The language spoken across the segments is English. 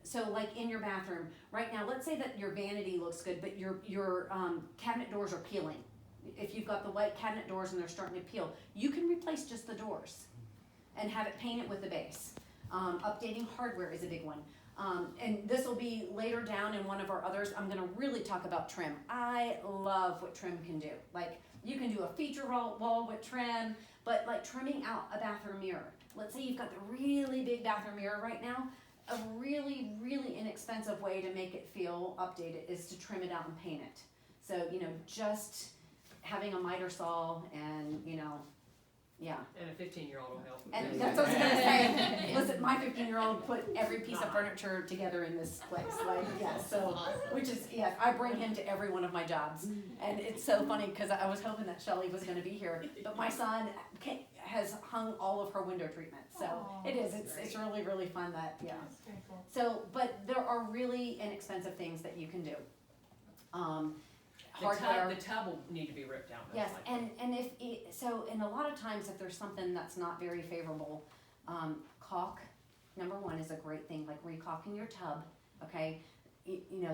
so like in your bathroom, right now, let's say that your vanity looks good, but your cabinet doors are peeling. If you've got the white cabinet doors and they're starting to peel, you can replace just the doors and have it painted with the base. Updating hardware is a big one. And this will be later down in one of our others. I'm gonna really talk about trim. I love what trim can do. Like, you can do a feature wall with trim, but like trimming out a bathroom mirror. Let's say you've got the really big bathroom mirror right now. A really, really inexpensive way to make it feel updated is to trim it out and paint it. So, just having a miter saw and, yeah. And a 15-year-old will help. And that's what I was gonna say. Listen, my 15-year-old put every piece of furniture together in this place. Like, yeah, so, which is, yeah, I bring him to every one of my jobs. And it's so funny because I was hoping that Shelly was gonna be here, but my son has hung all of her window treatment. So it's really, really fun that, yeah. That's very cool. So, but there are really inexpensive things that you can do. Hardware. The tub will need to be ripped out. Yes, and and a lot of times if there's something that's not very favorable, caulk, number one, is a great thing, like recaulking your tub, okay?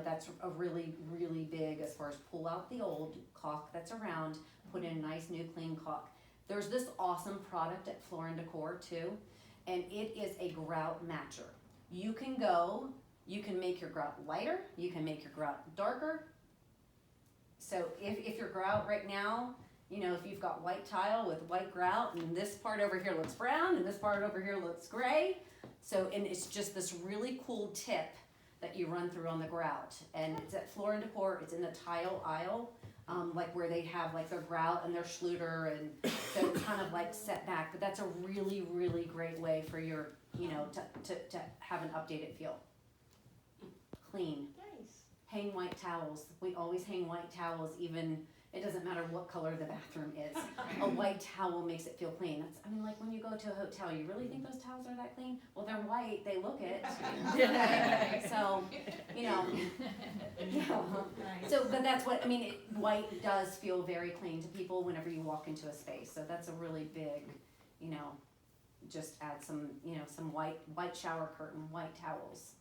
That's a really, really big as far as pull out the old caulk that's around, put in nice new clean caulk. There's this awesome product at Floor & Decor too, and it is a grout matcher. You can make your grout lighter, you can make your grout darker. So if your grout right now, if you've got white tile with white grout and this part over here looks brown and this part over here looks gray, and it's just this really cool tip that you run through on the grout. And it's at Floor & Decor, it's in the tile aisle, like where they have like their grout and their Schluter, and so it's kind of like set back, but that's a really, really great way for your, to have an updated feel. Clean. Hang white towels. We always hang white towels, even, it doesn't matter what color the bathroom is. A white towel makes it feel clean. Like when you go to a hotel, you really think those towels are that clean? Well, they're white, they look it. So, but that's what, white does feel very clean to people whenever you walk into a space. So that's a really big, just add some, some white shower curtain, white towels.